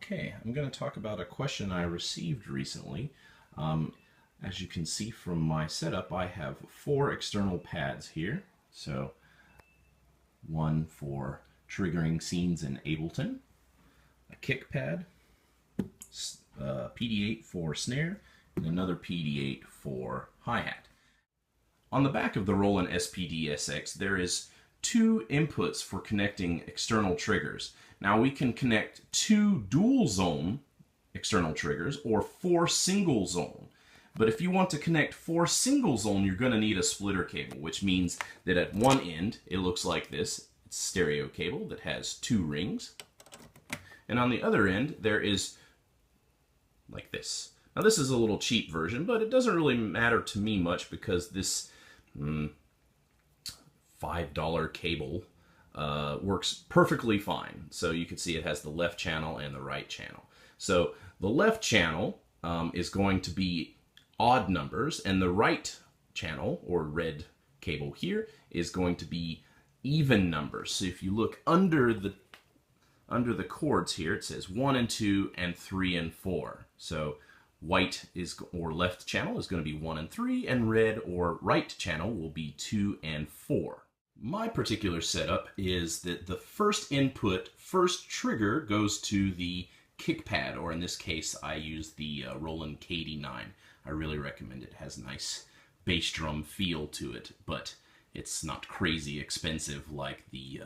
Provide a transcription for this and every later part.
Okay, I'm going to talk about a question I received recently. As you can see from my setup, I have 4 external pads here. So, one for triggering scenes in Ableton, a kick pad, PD8 for snare, and another PD8 for hi-hat. On the back of the Roland SPD SX, there is 2 inputs for connecting external triggers. Now we can connect 2 dual zone external triggers or 4 single zone. But if you want to connect 4 single zone, you're going to need a splitter cable, which means that at one end it looks like this. It's a stereo cable that has 2 rings. And on the other end there is like this. Now this is a little cheap version, but it doesn't really matter to me much because this $5 cable works perfectly fine. So you can see it has the left channel and the right channel. So the left channel is going to be odd numbers, and the right channel, or red cable here, is going to be even numbers. So if you look under the chords here, it says 1 and 2 and 3 and 4. So white is, or left channel, is going to be 1 and 3, and red or right channel will be 2 and 4. My particular setup is that the first input, first trigger, goes to the kick pad, or in this case I use the Roland KD9. I really recommend it. It has a nice bass drum feel to it, but it's not crazy expensive like the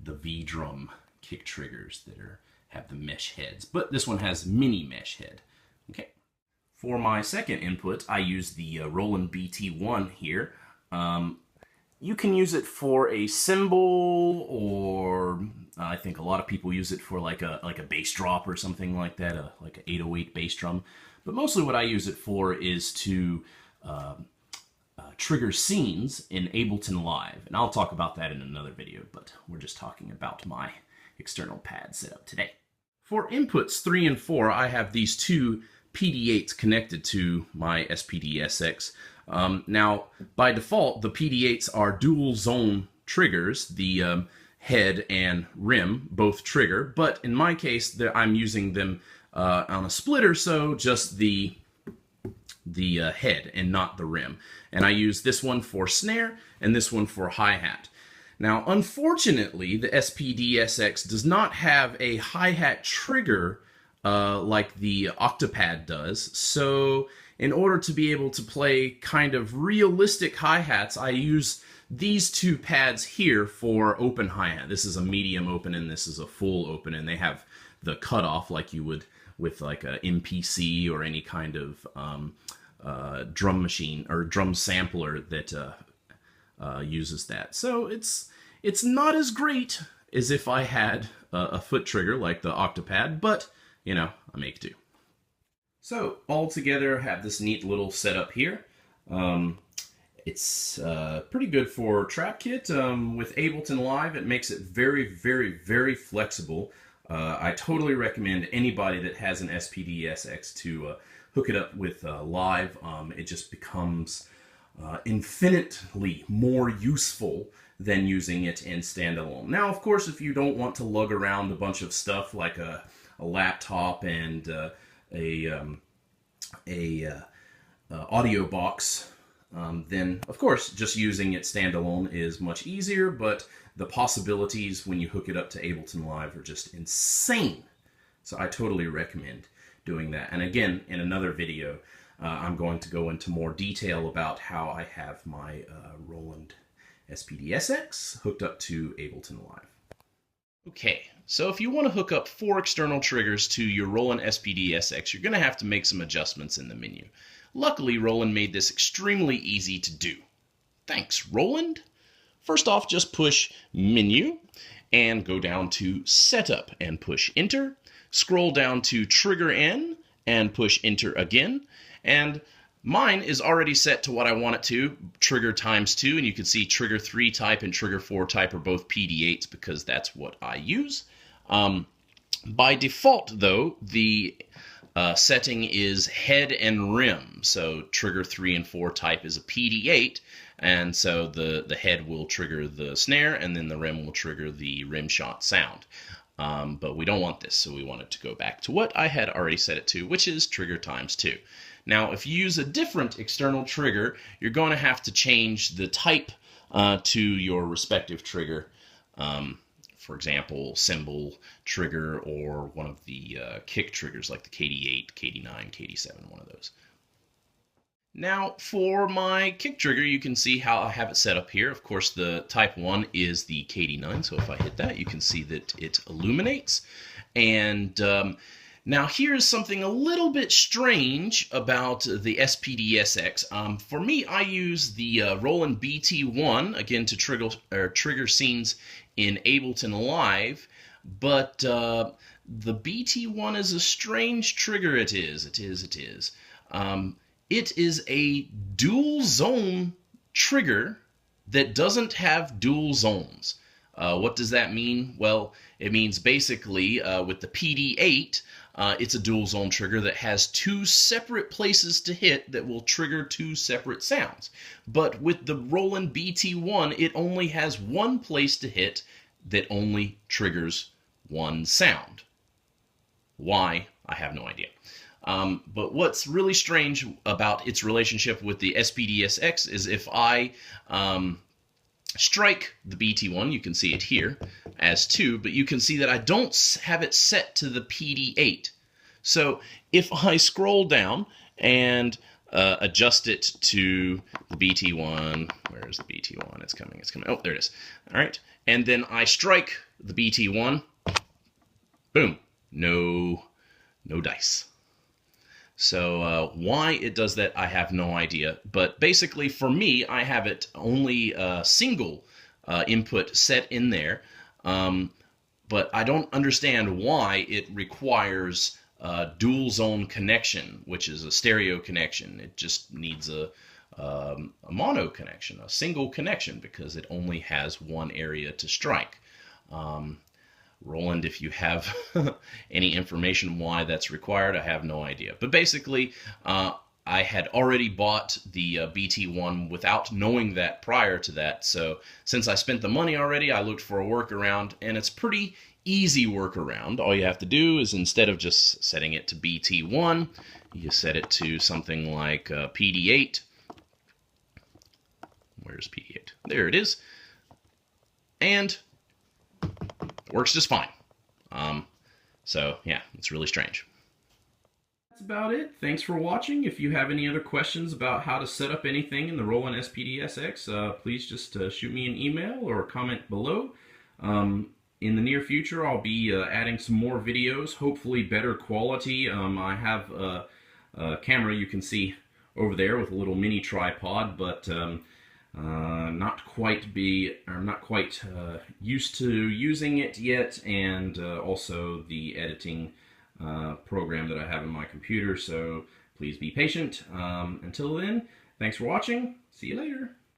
V-drum kick triggers that have the mesh heads. But this one has mini mesh head. Okay. For my second input, I use the Roland BT-1 here. You can use it for a cymbal, or I think a lot of people use it for like a bass drop or something like that, like an 808 bass drum. But mostly what I use it for is to trigger scenes in Ableton Live. And I'll talk about that in another video, but we're just talking about my external pad setup today. For inputs 3 and 4, I have these 2 PD8s connected to my SPD SX. Now, by default, the PD8s are dual zone triggers. The head and rim both trigger, but in my case, I'm using them on a splitter, so just the head and not the rim. And I use this one for snare and this one for hi-hat. Now, unfortunately, the SPD SX does not have a hi-hat trigger like the Octapad does, so in order to be able to play kind of realistic hi-hats, I use these 2 pads here for open hi-hat. This is a medium open and this is a full open, and they have the cutoff like you would with like a MPC or any kind of drum machine or drum sampler that uses that. So it's not as great as if I had a foot trigger like the Octapad, but you know, I make do. So all together, I have this neat little setup here. It's pretty good for Trap Kit. With Ableton Live, it makes it very, very, very flexible. I totally recommend anybody that has an SPD SX to hook it up with Live. It just becomes infinitely more useful than using it in standalone. Now, of course, if you don't want to lug around a bunch of stuff like a laptop and audio box, then of course just using it standalone is much easier, but the possibilities when you hook it up to Ableton Live are just insane. So I totally recommend doing that. And again, in another video, I'm going to go into more detail about how I have my Roland SPD SX hooked up to Ableton Live. Okay, so if you want to hook up 4 external triggers to your Roland SPD SX, you're going to have to make some adjustments in the menu. Luckily, Roland made this extremely easy to do. Thanks, Roland! First off, just push Menu and go down to Setup and push Enter. Scroll down to Trigger N and push Enter again. And mine is already set to what I want it to, trigger ×2, and you can see trigger 3 type and trigger 4 type are both PD8s because that's what I use. By default, though, the setting is head and rim, so trigger 3 and 4 type is a PD8, and so the head will trigger the snare, and then the rim will trigger the rim shot sound. but we don't want this, so we want it to go back to what I had already set it to, which is trigger times 2. Now, if you use a different external trigger, you're going to have to change the type to your respective trigger. For example, cymbal trigger or one of the kick triggers like the KD8, KD9, KD7, one of those. Now, for my kick trigger, you can see how I have it set up here. Of course, the type 1 is the KD9, so if I hit that, you can see that it illuminates. And now here's something a little bit strange about the SPD SX. For me, I use the Roland BT-1, again, to trigger scenes in Ableton Live, but the BT-1 is a strange trigger. It is. It is a dual zone trigger that doesn't have dual zones. What does that mean? Well, it means basically with the PD8, it's a dual zone trigger that has 2 separate places to hit that will trigger 2 separate sounds. But with the Roland BT-1, it only has 1 place to hit that only triggers 1 sound. Why? I have no idea. But what's really strange about its relationship with the SPD SX is if I strike the BT-1, you can see it here as 2, but you can see that I don't have it set to the PD8. So if I scroll down and adjust it to the BT-1, where's the BT-1? It's coming. Oh, there it is. All right. And then I strike the BT-1, boom, no dice. So why it does that, I have no idea. But basically, for me, I have it only single input set in there. But I don't understand why it requires dual zone connection, which is a stereo connection. It just needs a mono connection, a single connection, because it only has 1 area to strike. Roland, if you have any information why that's required, I have no idea. But basically, I had already bought the BT-1 without knowing that prior to that. So since I spent the money already, I looked for a workaround, and it's pretty easy workaround. All you have to do is, instead of just setting it to BT-1, you set it to something like PD8. Where's PD8? There it is. And works just fine. So yeah, it's really strange. That's about it. Thanks for watching. If you have any other questions about how to set up anything in the Roland SPD SX, please just shoot me an email or comment below. In the near future, I'll be adding some more videos, hopefully better quality. I have a camera you can see over there with a little mini tripod, but not quite used to using it yet, and also the editing program that I have in my computer, so please be patient. Until then, thanks for watching. See you later.